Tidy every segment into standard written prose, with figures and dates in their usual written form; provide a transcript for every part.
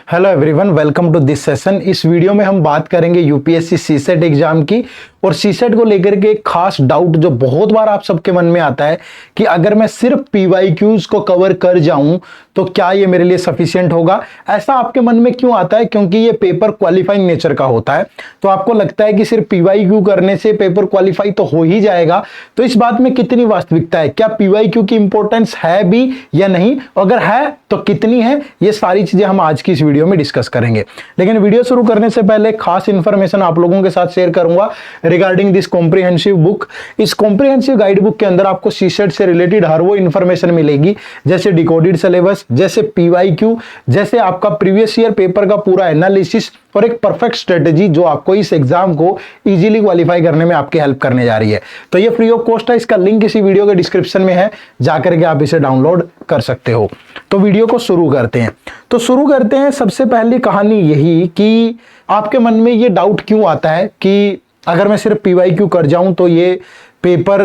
Hello everyone, welcome to this session. इस video में हम बात करेंगे यूपीएससी सीसेट एग्जाम की और सीसेट को लेकर के एक खास डाउट जो बहुत बार आप सबके मन में आता है कि अगर मैं सिर्फ पीवाईक्यूज को कवर कर जाऊं तो क्या ये मेरे लिए सफिशिएंट होगा। ऐसा आपके मन में क्यों आता है? क्योंकि ये पेपर क्वालिफाइंग नेचर का होता है, तो आपको लगता है कि सिर्फ पीवाईक्यू करने से पेपर क्वालिफाई तो हो ही जाएगा। तो इस बात में कितनी वास्तविकता है? क्या पीवाईक्यू की इंपॉर्टेंस है भी या नहीं? अगर है तो कितनी है? ये सारी चीजें हम आज की इस वीडियो में डिस्कस करेंगे। लेकिन वीडियो शुरू करने से पहले खास इंफॉर्मेशन आप लोगों के साथ शेयर करूंगा रिगार्डिंग दिस कॉम्प्रिहेंसिव बुक। इस कॉम्प्रिहेंसिव गाइड बुक के अंदर आपको सीसेट से रिलेटेड हर वो इंफॉर्मेशन मिलेगी, जैसे डिकोडेड सिलेबस, जैसे पीवाईक्यू, जैसे आपका प्रीवियस ईयर पेपर का पूरा एनालिसिस और एक परफेक्ट स्ट्रेटेजी जो आपको इस एग्जाम को इजीली क्वालिफाई करने में आपकी हेल्प करने जा रही है। तो ये फ्री ऑफ कॉस्ट है, इसका लिंक इसी वीडियो के डिस्क्रिप्शन में है, जाकर के आप इसे डाउनलोड कर सकते हो। तो वीडियो को शुरू करते हैं। सबसे पहली कहानी यही कि आपके मन में ये डाउट क्यों आता है कि अगर मैं सिर्फ पीवाईक्यू कर जाऊं तो ये पेपर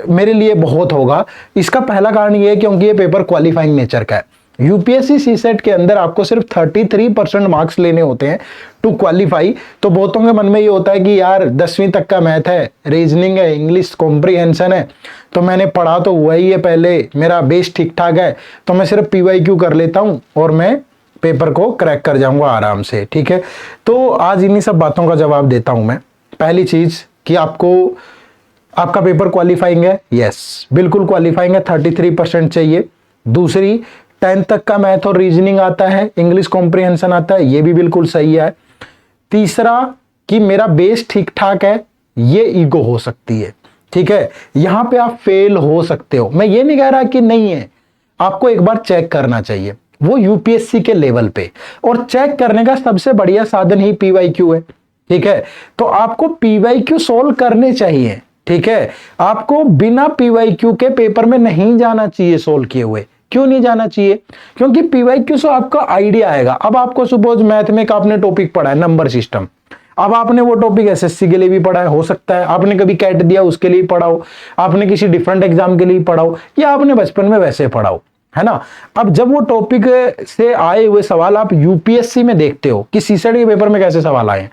मेरे लिए बहुत होगा। इसका पहला कारण ये है क्योंकि ये पेपर क्वालिफाइंग नेचर का है। यूपीएससी सीसेट के अंदर आपको सिर्फ 33% मार्क्स लेने होते हैं टू क्वालिफाई। तो बहुतों के मन में ये होता है कि यार 10वीं तक का मैथ है, रीजनिंग है, इंग्लिश कॉम्प्रिहेंशन है, तो मैंने पढ़ा तो हुआ ही है, पहले मेरा बेस ठीक ठाक है, तो मैं सिर्फ पीवाईक्यू कर लेता हूं और मैं पेपर को क्रैक कर जाऊंगा आराम से। ठीक है, तो आज इन्हीं सब बातों का जवाब देता हूं मैं। पहली चीज कि आपका पेपर क्वालिफाइंग है। यस, बिल्कुल क्वालिफाइंग है, 33% चाहिए। दूसरी, 10th तक का मैथ और रीजनिंग आता है, इंग्लिश कॉम्प्रिहेंशन आता है, ये भी बिल्कुल सही है। तीसरा कि मेरा बेस ठीक ठाक है, ये ईगो हो सकती है। ठीक है, यहां पे आप फेल हो सकते हो, मैं ये नहीं कह रहा कि नहीं है, आपको एक बार चेक करना चाहिए, वो यूपीएससी के लेवल पे, और चेक करने का सबसे बढ़िया साधन ही पीवाईक्यू है। ठीक है, तो आपको पीवाईक्यू सोल्व करने चाहिए। ठीक है, आपको बिना पीवाईक्यू के पेपर में नहीं जाना चाहिए सोल्व किए हुए। क्यों नहीं जाना चाहिए? क्योंकि पीवाईक्यू से आपका आइडिया आएगा। अब आपको सपोज मैथ में आपने टॉपिक पढ़ा है नंबर सिस्टम, अब आपने वो टॉपिक एसएससी के लिए भी पढ़ा है, हो सकता है आपने कभी कैट दिया उसके लिए पढ़ा हो, आपने किसी डिफरेंट एग्जाम के लिए पढ़ा हो, या आपने बचपन में वैसे पढ़ा हो, है ना। अब जब वो टॉपिक से आए हुए सवाल आप यूपीएससी में देखते हो कि सीसेट के पेपर में कैसे सवाल आए,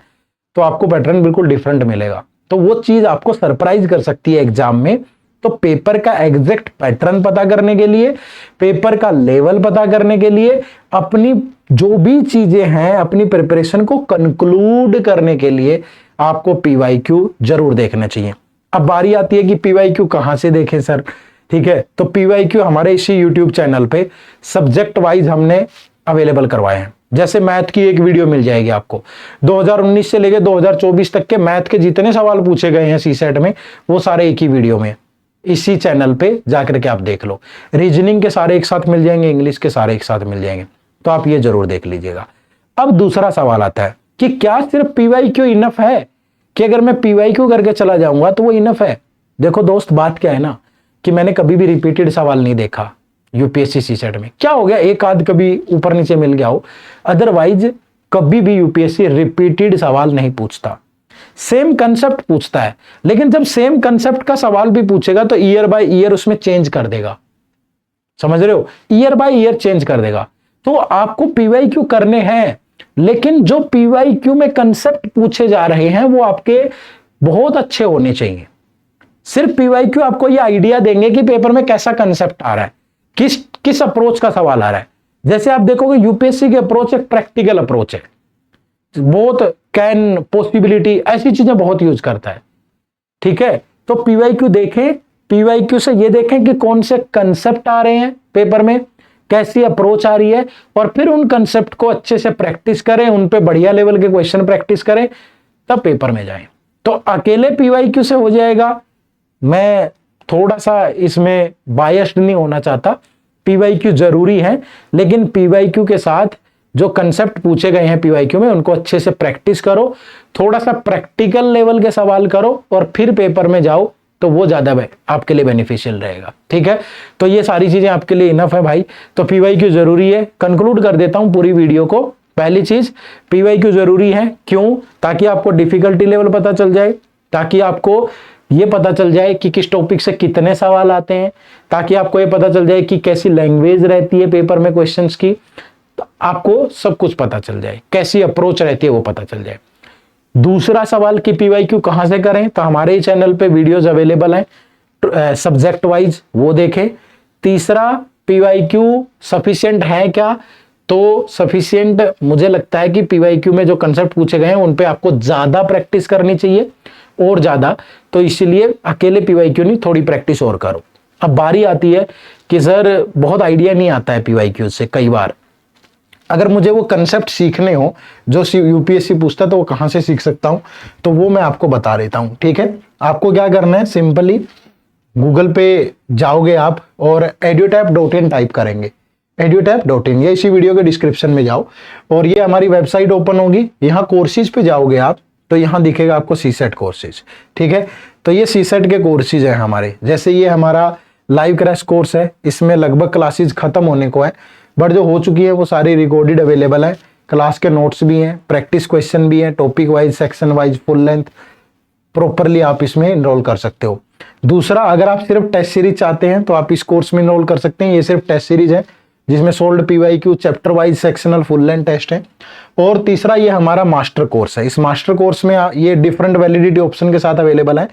तो आपको पैटर्न बिल्कुल डिफरेंट मिलेगा। तो वो चीज आपको सरप्राइज कर सकती है एग्जाम में। तो पेपर का एग्जैक्ट पैटर्न पता करने के लिए, पेपर का लेवल पता करने के लिए, अपनी जो भी चीजें हैं अपनी प्रिपरेशन को कंक्लूड करने के लिए आपको पीवाईक्यू जरूर देखना चाहिए। अब बारी आती है कि पीवाईक्यू कहां से देखें सर। ठीक है, तो पीवाईक्यू हमारे इसी यूट्यूब चैनल पे सब्जेक्ट वाइज हमने अवेलेबल करवाए हैं। जैसे मैथ की एक वीडियो मिल जाएगी आपको, 2019 से लेकर 2024 तक के मैथ के जितने सवाल पूछे गए हैं सीसेट में, वो सारे एक ही वीडियो में इसी चैनल पे जाकर के आप देख लो। रीजनिंग के सारे एक साथ मिल जाएंगे, इंग्लिश के सारे एक साथ मिल जाएंगे, तो आप ये जरूर देख लीजिएगा। अब दूसरा सवाल आता है कि क्या सिर्फ पीवाईक्यू इनफ है, कि अगर मैं पीवाईक्यू करके चला जाऊंगा तो वो इनफ है? देखो दोस्त, बात क्या है ना कि मैंने कभी भी रिपीटेड सवाल नहीं देखा यूपीएससी सीसेट में। क्या हो गया, एक आध कभी ऊपर नीचे मिल गया हो, अदरवाइज कभी भी यूपीएससी रिपीटेड सवाल नहीं पूछता, सेम कंसेप्ट पूछता है। लेकिन जब सेम कंसेप्ट का सवाल भी पूछेगा तो ईयर बाय ईयर उसमें चेंज कर देगा, समझ रहे हो, ईयर बाय ईयर चेंज कर देगा। तो आपको पीवाईक्यू करने हैं, लेकिन जो पीवाईक्यू में कंसेप्ट पूछे जा रहे हैं वो आपके बहुत अच्छे होने चाहिए। सिर्फ पीवाईक्यू आपको ये आइडिया देंगे कि पेपर में कैसा कंसेप्ट आ रहा है, किस अप्रोच का सवाल आ रहा है। जैसे आप देखोगे यूपीएससी की अप्रोच एक प्रैक्टिकल अप्रोच है, बहुत कैन, पॉसिबिलिटी, ऐसी चीजें बहुत यूज करता है। ठीक है, तो पीवाईक्यू देखें, पीवाईक्यू से ये देखें कि कौन से कंसेप्ट आ रहे हैं पेपर में, कैसी अप्रोच आ रही है, और फिर उन कंसेप्ट को अच्छे से प्रैक्टिस करें, उन पे बढ़िया लेवल के क्वेश्चन प्रैक्टिस करें, तब पेपर में जाएं। तो अकेले पीवाईक्यू से हो जाएगा? मैं थोड़ा सा इसमें बायस्ड नहीं होना चाहता, पीवाईक्यू जरूरी है, लेकिन पीवाईक्यू के साथ जो कंसेप्ट पूछे गए हैं पीवाईक्यू में उनको अच्छे से प्रैक्टिस करो, थोड़ा सा प्रैक्टिकल लेवल के सवाल करो और फिर पेपर में जाओ, तो वो ज्यादा आपके लिए बेनिफिशियल रहेगा। ठीक है, तो ये सारी चीजें आपके लिए इनफ है भाई। तो पीवाईक्यू जरूरी है। कंक्लूड कर देता हूं पूरी वीडियो को। पहली चीज, पीवाईक्यू जरूरी है। क्यों? ताकि आपको डिफिकल्टी लेवल पता चल जाए, ताकि आपको ये पता चल जाए कि किस टॉपिक से कितने सवाल आते हैं, ताकि आपको ये पता चल जाए कि कैसी लैंग्वेज रहती है पेपर में क्वेश्चंस की, तो आपको सब कुछ पता चल जाए, कैसी अप्रोच रहती है वो पता चल जाए। दूसरा सवाल कि पीवाईक्यू कहां से करें, तो हमारे ही चैनल पे वीडियोस अवेलेबल हैं सब्जेक्ट वाइज, वो देखें। तीसरा, पीवाईक्यू सफिशिएंट है क्या, तो सफिशिएंट मुझे लगता है कि पीवाईक्यू में जो कंसेप्ट पूछे गए हैं उन पे आपको ज्यादा प्रैक्टिस करनी चाहिए और ज्यादा, तो इसलिए अकेले पीवाईक्यू नहीं, थोड़ी प्रैक्टिस और करो। अब बारी आती है कि सर बहुत आइडिया नहीं आता है पीवाईक्यू से, कई बार अगर मुझे वो कंसेप्ट सीखने हो जो यूपीएससी पूछता है तो वो कहां से सीख सकता हूं, तो वो मैं आपको बता देता हूं। ठीक है, आपको क्या करना है, सिंपली गूगल पे जाओगे आप और edutap.in टाइप करेंगे, edutap.in, ये इसी वीडियो के डिस्क्रिप्शन में जाओ और ये हमारी वेबसाइट ओपन होगी। यहाँ कोर्सेज पे जाओगे आप तो यहाँ दिखेगा आपको सीसेट कोर्सेज। ठीक है, तो ये सीसेट के कोर्सेज हैं हमारे, जैसे ये हमारा लाइव क्रैश कोर्स है, इसमें लगभग क्लासेज खत्म होने को है, बट जो हो चुकी है वो सारी रिकॉर्डेड अवेलेबल है, क्लास के नोट्स भी हैं, प्रैक्टिस क्वेश्चन भी हैं, topic wise, section wise, full length, properly आप इसमें इनरोल कर सकते हो। दूसरा, अगर आप सिर्फ टेस्ट सीरीज चाहते हैं तो आप इस कोर्स में इनरोल कर सकते हैं, ये सिर्फ टेस्ट सीरीज है जिसमें solved PYQ, chapter wise, sectional, full length test है। और तीसरा, ये हमारा मास्टर कोर्स है, इस मास्टर कोर्स में ये डिफरेंट वैलिडिटी ऑप्शन के साथ अवेलेबल है,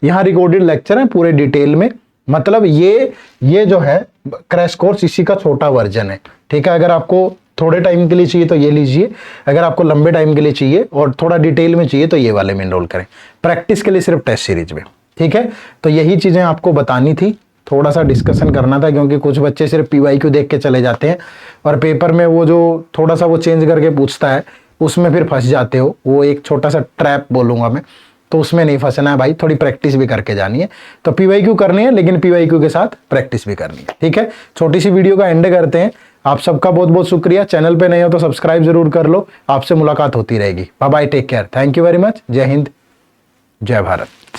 यहाँ रिकॉर्डेड लेक्चर है पूरे डिटेल में, मतलब ये जो है क्रैश कोर्स इसी का छोटा वर्जन है। ठीक है, अगर आपको थोड़े टाइम के लिए चाहिए तो ये लीजिए, अगर आपको लंबे टाइम के लिए चाहिए और थोड़ा डिटेल में चाहिए तो ये वाले में इनरोल करें, प्रैक्टिस के लिए सिर्फ टेस्ट सीरीज में। ठीक है, तो यही चीजें आपको बतानी थी, थोड़ा सा डिस्कशन करना था, क्योंकि कुछ बच्चे सिर्फ पीवाईक्यू देख के चले जाते हैं और पेपर में वो जो थोड़ा सा वो चेंज करके पूछता है उसमें फिर फंस जाते हो, वो एक छोटा सा ट्रैप बोलूंगा मैं, तो उसमें नहीं फंसना है भाई, थोड़ी प्रैक्टिस भी करके जानी है। तो पीवाईक्यू करनी है लेकिन पीवाईक्यू के साथ प्रैक्टिस भी करनी है। ठीक है, छोटी सी वीडियो का एंड करते हैं। आप सबका बहुत बहुत शुक्रिया, चैनल पे नए हो तो सब्सक्राइब जरूर कर लो, आपसे मुलाकात होती रहेगी। Bye bye, take care, thank you very much, जय हिंद, जय भारत।